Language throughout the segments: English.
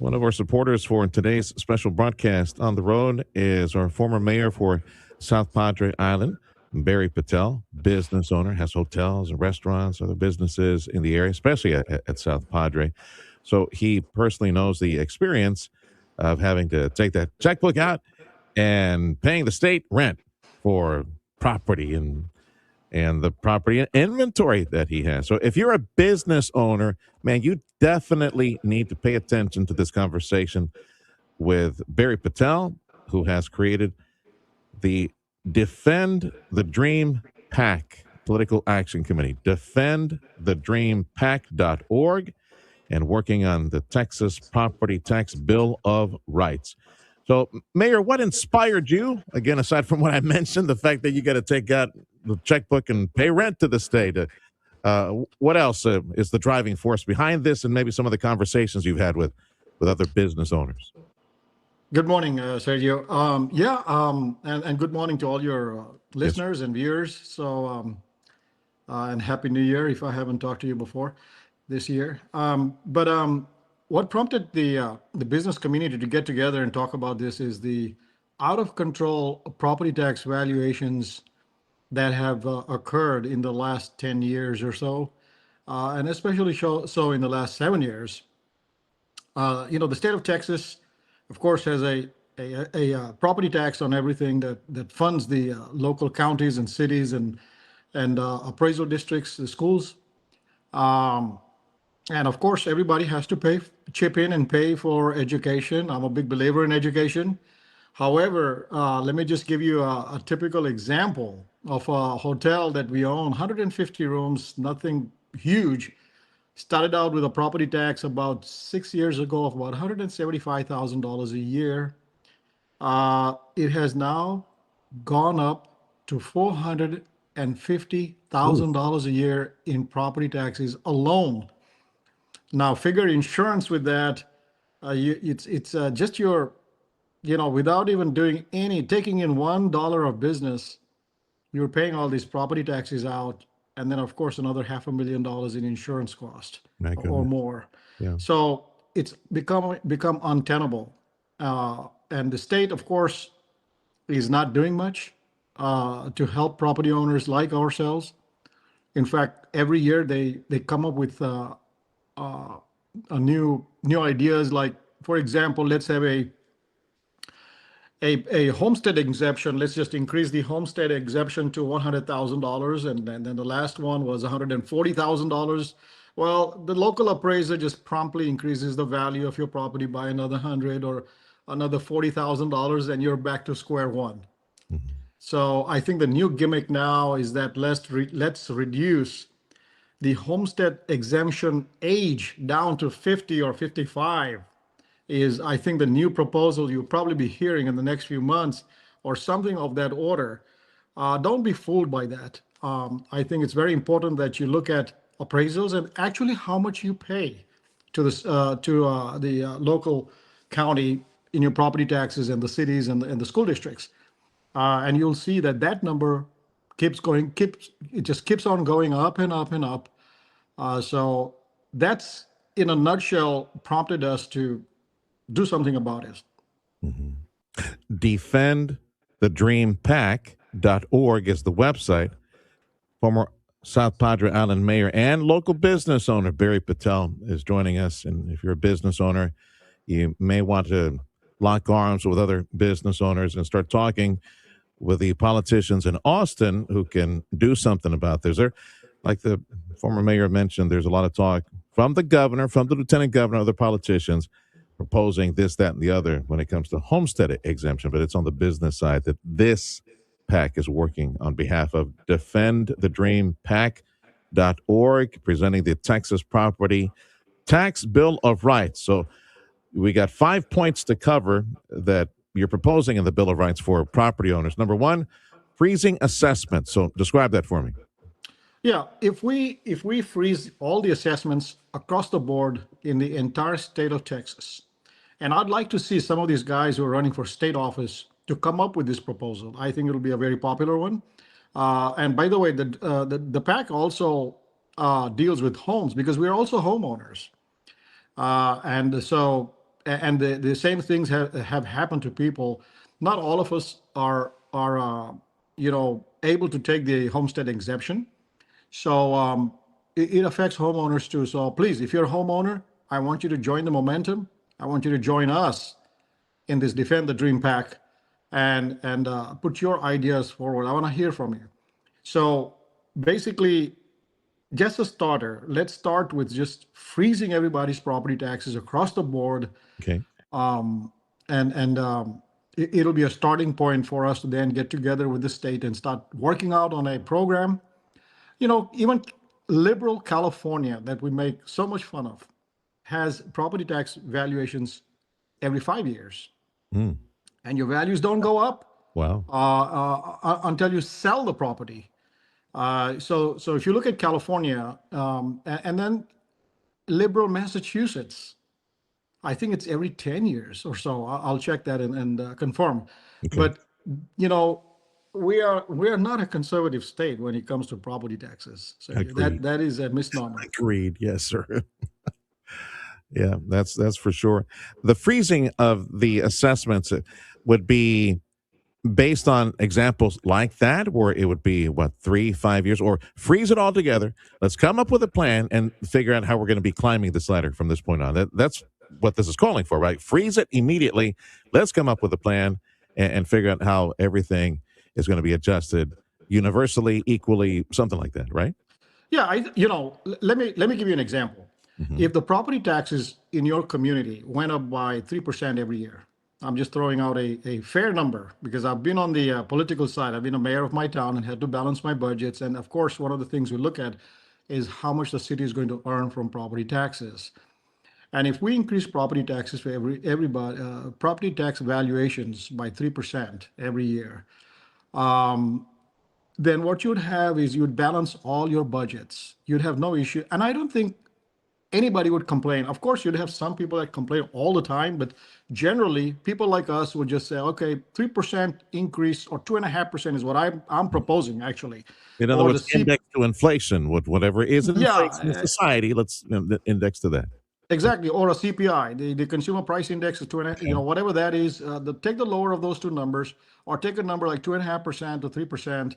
One of our supporters for today's special broadcast on the road is our former mayor for South Padre Island, Barry Patel, business owner, has hotels and restaurants, other businesses in the area, especially at South Padre. So he personally knows the experience of having to take that checkbook out and paying the state rent for property and the property inventory that he has. So if you're a business owner, man, you definitely need to pay attention to this conversation with Barry Patel, who has created the Defend the Dream PAC Political Action Committee, defendthedreampac.org, and working on the Texas Property Tax Bill of Rights. So, Mayor, what inspired you? Again, aside from what I mentioned, the fact that you got to take out the checkbook and pay rent to the state. What else is the driving force behind this, and maybe some of the conversations you've had with other business owners? Good morning, Sergio. And good morning to all your Yes. listeners and viewers. And Happy New Year if I haven't talked to you before this year. What prompted the business community to get together and talk about this is the out of control property tax valuations that have occurred in the last 10 years or so, and especially so in the last 7 years. The state of Texas, of course, has a property tax on everything that funds the local counties and cities and appraisal districts, the schools. Um, and of course, everybody has to chip in and pay for education. I'm a big believer in education. However, let me just give you a typical example of a hotel that we own, 150 rooms, nothing huge. Started out with a property tax about 6 years ago of about $175,000 a year. It has now gone up to Ooh, $450,000 a year in property taxes alone. Now, figure insurance with that. It's just without even doing taking in $1 of business, you're paying all these property taxes out, and then of course another $500,000 in insurance cost my or goodness. more. Yeah. So it's become untenable, and the state, of course, is not doing much to help property owners like ourselves. In fact, every year they come up with a new ideas. Like, for example, let's have a homestead exemption. Let's just increase the homestead exemption to $100,000, and then the last one was $140,000. Well, the local appraiser just promptly increases the value of your property by another 100 or another $40,000, and you're back to square one. Mhm. So I think the new gimmick now is that let's reduce the homestead exemption age down to 50 or 55 is, I think, the new proposal you'll probably be hearing in the next few months or something of that order. Don't be fooled by that. I think it's very important that you look at appraisals and actually how much you pay to the local county in your property taxes and the cities and the school districts, and you'll see that that number it just keeps on going up and up and up. So that's, in a nutshell, prompted us to do something about it. Mhm. Defendthedreampac.org is the website. Former South Padre Island mayor and local business owner Barry Patel is joining us. And if you're a business owner, you may want to lock arms with other business owners and start talking with the politicians in Austin who can do something about this. There, like the former mayor mentioned, there's a lot of talk from the governor, from the lieutenant governor, other politicians proposing this, that, and the other when it comes to homestead exemption. But it's on the business side that this PAC is working on behalf of Defend the Dream PAC.org, presenting the Texas Property Tax Bill of Rights. So we got 5 points to cover that you're proposing in the Bill of Rights for property owners. Number one, freezing assessments. So describe that for me. Yeah, if we freeze all the assessments across the board in the entire state of Texas, and I'd like to see some of these guys who are running for state office to come up with this proposal. I think it'll be a very popular one. And by the way, the PAC also deals with homes because we're also homeowners. And so and the same things have happened to people. Not all of us are able to take the homestead exemption. So it affects homeowners too. So please, if you're a homeowner, I want you to join the momentum. I want you to join us in this Defend the Dream PAC, and put your ideas forward. I want to hear from you. So basically, just a starter, let's start with just freezing everybody's property taxes across the board. Okay. And it'll be a starting point for us to then get together with the state and start working out on a program. Even liberal California, that we make so much fun of, has property tax valuations every 5 years, Mm. and your values don't go up Wow. until you sell the property. So if you look at California, and then liberal Massachusetts, I think it's every 10 years or so. I'll check that and confirm. Okay. But you know, we are not a conservative state when it comes to property taxes. So Agreed. that is a misnomer. Agreed. Yes, sir. Yeah, that's for sure. The freezing of the assessments would be based on examples like that, where it would be what, 3, 5 years, or freeze it all together. Let's come up with a plan and figure out how we're going to be climbing this ladder from this point on. That's what this is calling for, right? Freeze it immediately. Let's come up with a plan and figure out how everything is going to be adjusted universally, equally, something like that, right? Yeah, let me give you an example. Hmm. If the property taxes in your community went up by 3% every year, I'm just throwing out a fair number because I've been on the political side. I've been a mayor of my town and had to balance my budgets. And of course, one of the things we look at is how much the city is going to earn from property taxes. And if we increase property taxes for everybody, property tax valuations by 3% every year, then what you'd have is you'd balance all your budgets. You'd have no issue. And I don't think anybody would complain. Of course, you'd have some people that complain all the time, but generally, people like us would just say, okay, 3% increase or 2.5% is what I'm proposing, actually. In other Or the words, C, index to inflation, whatever is in inflation in yeah, society, let's index to that. exactly. Or a CPI, the consumer price index is two and a, Okay. whatever that is. Take the lower of those two numbers, or take a number like 2.5% to 3%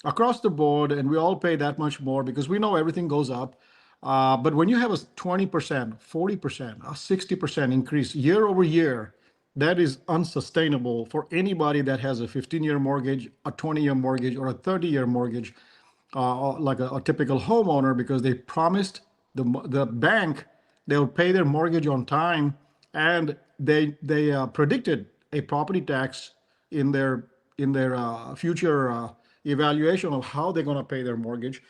across the board, and we all pay that much more because we know everything goes up. But when you have a 20%, 40%, a 60% increase year over year, that is unsustainable for anybody that has a 15-year mortgage, a 20-year mortgage, or a 30-year mortgage, like a typical homeowner, because they promised the bank they'll pay their mortgage on time, and they predicted a property tax in their future evaluation of how they're going to pay their mortgage.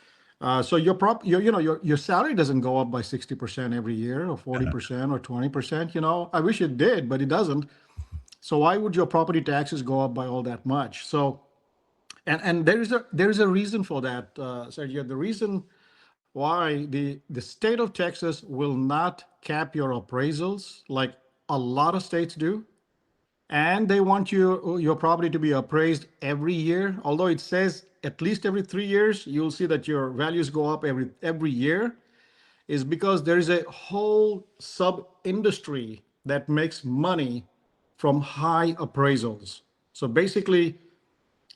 So your salary doesn't go up by 60% every year, or 40% or 20%. I wish it did, but it doesn't. So why would your property taxes go up by all that much? So and there is a reason for that, Sergio. The reason why the state of Texas will not cap your appraisals like a lot of states do, and they want your property to be appraised every year. Although it says at least every 3 years, you'll see that your values go up every year. Is because there is a whole sub industry that makes money from high appraisals. So basically,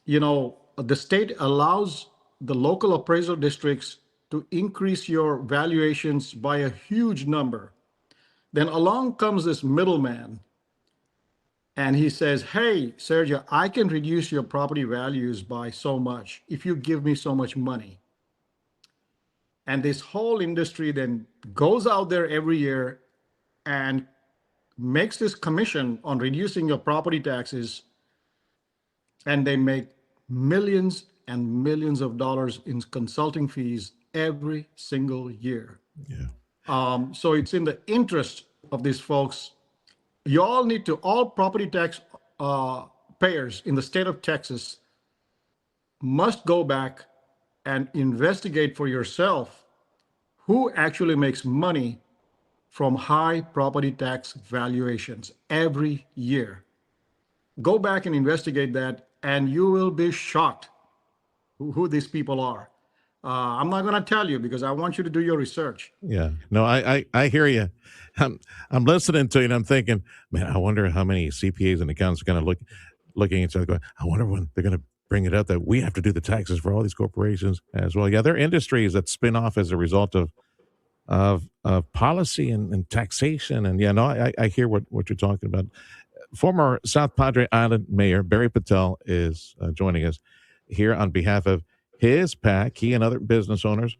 the state allows the local appraisal districts to increase your valuations by a huge number. Then along comes this middleman, and he says, hey, Sergio, I can reduce your property values by so much if you give me so much money. And this whole industry then goes out there every year and makes this commission on reducing your property taxes, and they make millions and millions of dollars in consulting fees every single year. Yeah. So it's in the interest of these folks. All property tax payers in the state of Texas must go back and investigate for yourself who actually makes money from high property tax valuations every year. Go back and investigate that, and you will be shocked who these people are. I'm not going to tell you because I want you to do your research. Yeah. No, I hear you. I'm listening to you and I'm thinking, man, I wonder how many CPAs and accountants are going to looking at each other going, I wonder when they're going to bring it up that we have to do the taxes for all these corporations as well. Yeah, there are industries that spin off as a result of policy and taxation. And yeah, no, I hear what you're talking about. Former South Padre Island Mayor Barry Patel is joining us here on behalf of his PAC. He and other business owners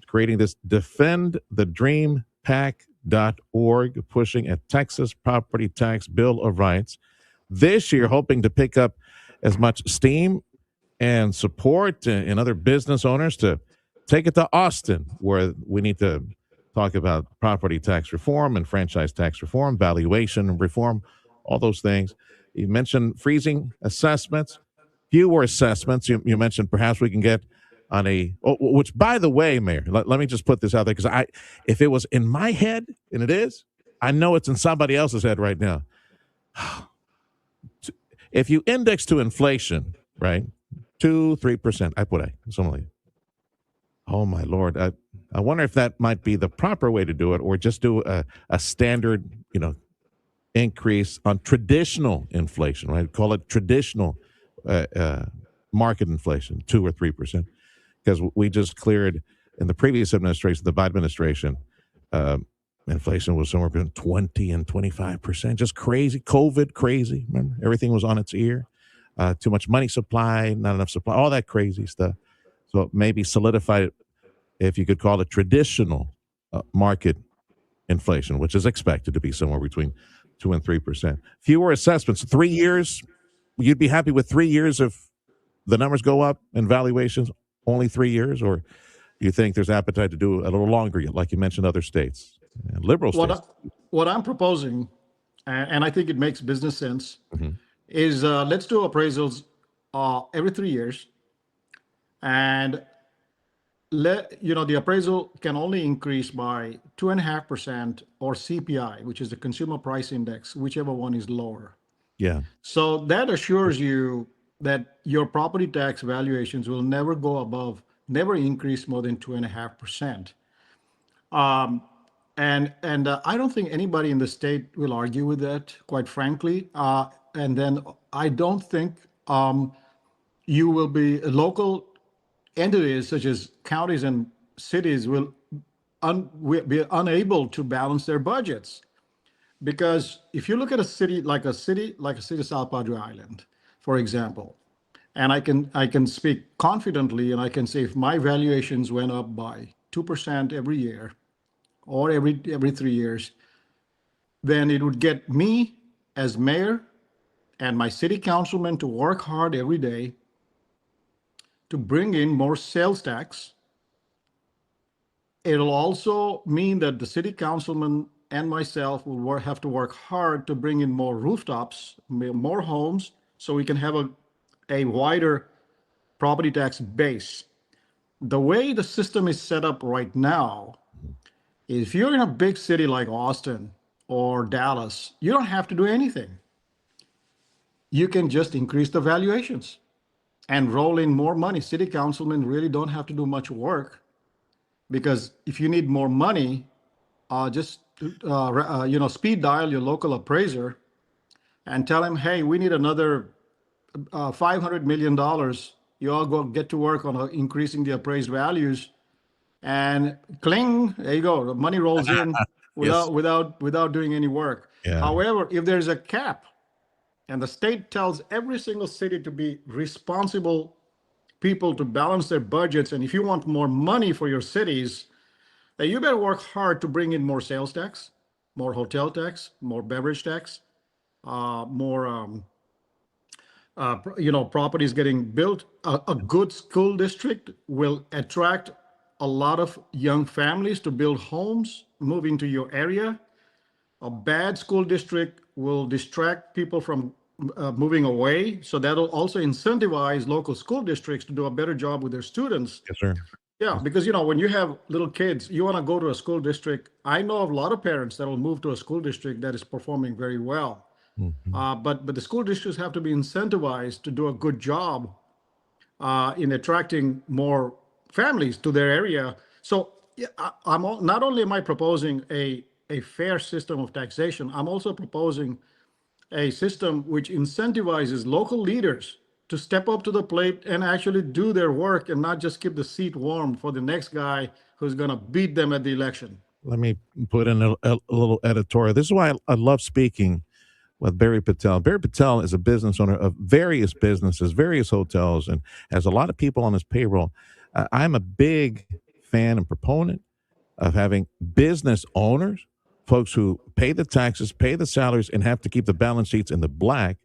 creating this Defend the Dream PAC.org, pushing a Texas property tax bill of rights. This year, hoping to pick up as much steam and support in other business owners to take it to Austin, where we need to talk about property tax reform and franchise tax reform, valuation reform, all those things. You mentioned freezing assessments, fewer assessments. You mentioned perhaps we can get on which by the way, Mayor, let me just put this out there because if it was in my head, and it is, I know it's in somebody else's head right now. If you index to inflation, right, 2-3%, I put something like, oh my Lord, I wonder if that might be the proper way to do it, or just do a standard, increase on traditional inflation, right? Call it traditional market inflation, 2 or 3%, because we just cleared in the previous administration, the Biden administration, inflation was somewhere between 20 and 25%, just crazy. COVID, crazy. Remember, everything was on its ear. Too much money supply, not enough supply, all that crazy stuff. So maybe solidify it, if you could call it traditional market inflation, which is expected to be somewhere between 2 and 3%. Fewer assessments, 3 years. You'd be happy with 3 years if the numbers go up and valuations only 3 years, or do you think there's appetite to do a little longer, like you mentioned, other states, liberal states? What I'm proposing, and I think it makes business sense, Mhm. is let's do appraisals every 3 years, and the appraisal can only increase by 2.5% or CPI, which is the Consumer Price Index, whichever one is lower. Yeah. So that assures you that your property tax valuations will never increase more than 2.5%. And I don't think anybody in the state will argue with that, quite frankly. And then I don't think you will be local entities such as counties and cities will be unable to balance their budgets. Because if you look at a city like a city of South Padre Island, for example, and I can speak confidently and I can say if my valuations went up by 2% every year or every 3 years, then it would get me as mayor and my city councilman to work hard every day to bring in more sales tax. It'll also mean that the city councilman and myself will have to work hard to bring in more rooftops, more homes, so we can have a wider property tax base. The way the system is set up right now, if you're in a big city like Austin or Dallas, you don't have to do anything. You can just increase the valuations and roll in more money. City councilmen really don't have to do much work, because if you need more money, just speed dial your local appraiser and tell him, hey, we need another $500 million. You all go get to work on increasing the appraised values, and cling, there you go. The money rolls in Yes. without doing any work. Yeah. However, if there's a cap, and the state tells every single city to be responsible people to balance their budgets, and if you want more money for your cities, then you better work hard to bring in more sales tax, more hotel tax, more beverage tax, more properties getting built. A good school district will attract a lot of young families to build homes, move into your area. A bad school district will distract people from moving away. So that'll also incentivize local school districts to do a better job with their students. Yes, sir. Yeah, because when you have little kids, you want to go to a school district. I know of a lot of parents that will move to a school district that is performing very well. But the school districts have to be incentivized to do a good job in attracting more families to their area. So yeah, not only am I proposing a fair system of taxation, I'm also proposing a system which incentivizes local leaders to step up to the plate and actually do their work and not just keep the seat warm for the next guy who's going to beat them at the election. Let me put in a little editorial. This is why I love speaking with Barry Patel. Barry Patel is a business owner of various businesses, various hotels, and has a lot of people on his payroll. I'm a big fan and proponent of having business owners, folks who pay the taxes, pay the salaries, and have to keep the balance sheets in the black,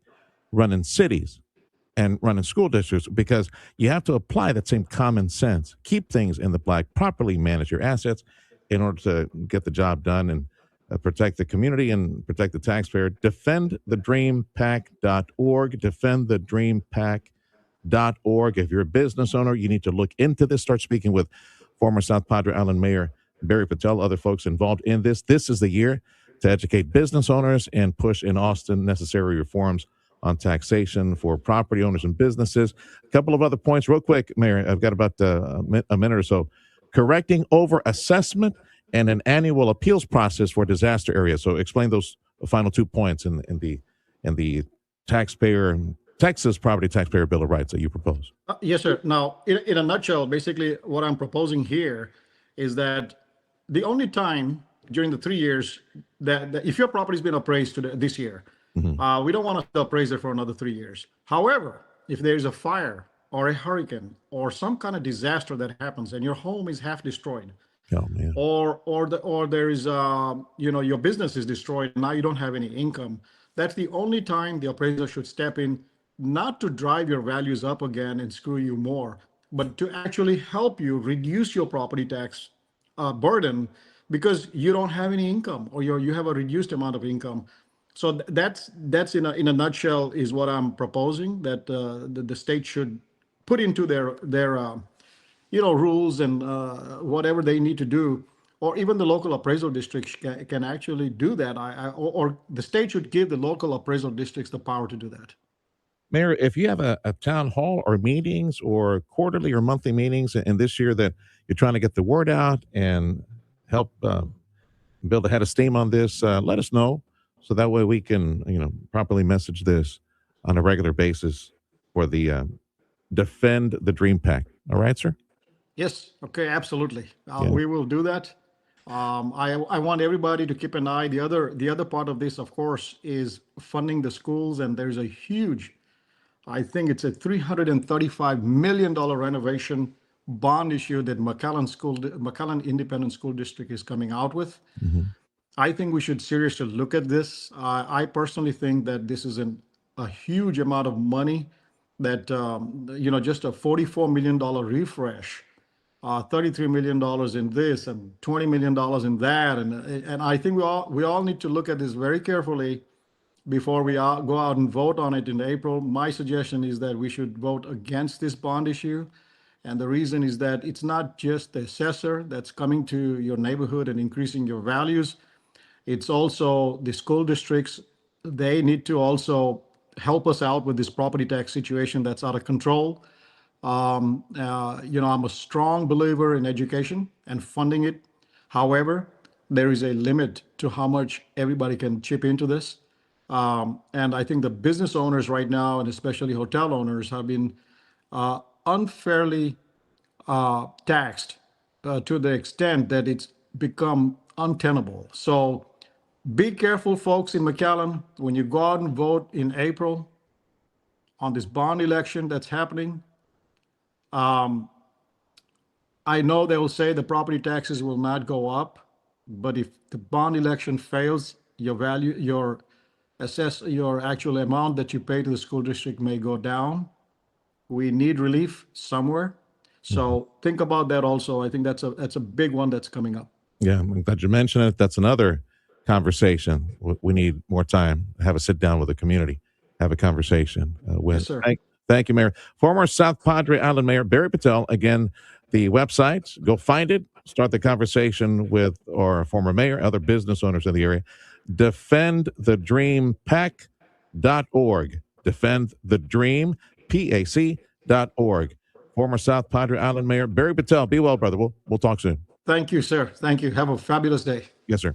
running cities and running school districts, because you have to apply that same common sense, keep things in the black, properly manage your assets in order to get the job done and protect the community and protect the taxpayer. Defendthedreampac.org. Defendthedreampac.org. If you're a business owner, you need to look into this. Start speaking with former South Padre Island Mayor Barry Patel, other folks involved in this. This is the year to educate business owners and push in Austin necessary reforms on taxation for property owners and businesses. A couple of other points, real quick, Mayor. I've got about a minute or so. Correcting over assessment and an annual appeals process for disaster areas. So explain those final 2 points in the taxpayer Texas Property Taxpayer Bill of Rights that you propose. Yes, sir. Now, in a nutshell, basically what I'm proposing here is that the only time during the 3 years that if your property's been appraised this year, we don't want to appraise it for another 3 years. However, if there's a fire or a hurricane or some kind of disaster that happens and your home is half destroyed, Oh man. or there is your business is destroyed, now you don't have any income, that's the only time the appraiser should step in, not to drive your values up again and screw you more, but to actually help you reduce your property tax burden because you don't have any income or you have a reduced amount of income. So that's in a nutshell is what I'm proposing, that the state should put into their rules and whatever they need to do, or even the local appraisal districts can actually do that. Or the state should give the local appraisal districts the power to do that. Mayor, if you have a town hall or meetings or quarterly or monthly meetings, and this year that you're trying to get the word out and help build a head of steam on this, let us know so that way we can properly message this on a regular basis for the Defend the Dream PAC. All right, sir? Yes. Okay. Absolutely. Yeah. We will do that. I want everybody to keep an eye. The other part of this, of course, is funding the schools, and there's a huge, I think it's a $335 million renovation bond issue that McAllen Independent School District is coming out with. I think we should seriously look at this. I personally think that this is a huge amount of money that, just a $44 million refresh, $33 million in this and $20 million in that. And I think we all need to look at this very carefully before we go out and vote on it in April. My suggestion is that we should vote against this bond issue. And the reason is that it's not just the assessor that's coming to your neighborhood and increasing your values. It's also the school districts. They need to also help us out with this property tax situation that's out of control. I'm a strong believer in education and funding it. However, there is a limit to how much everybody can chip into this. And I think the business owners right now, and especially hotel owners, have been unfairly taxed to the extent that it's become untenable. So be careful, folks in McAllen, when you go out and vote in April on this bond election that's happening. I know they will say the property taxes will not go up, but if the bond election fails, your actual amount that you pay to the school district may go down. We need relief somewhere. So think about that also. I think that's a big one that's coming up. Yeah, I'm glad you mentioned it. That's another conversation. We need more time. Have a sit down with the community. Have a conversation with. Yes, sir. Thank you, Mayor. Former South Padre Island Mayor Barry Patel. Again, the website. Go find it. Start the conversation with our former mayor, other business owners in the area. Defendthedreampac.org. Defendthedreampac.org. former South Padre Island Mayor Barry Patel. Be well, brother. We'll talk soon. Thank you, sir. Thank you. Have a fabulous day. Yes, sir.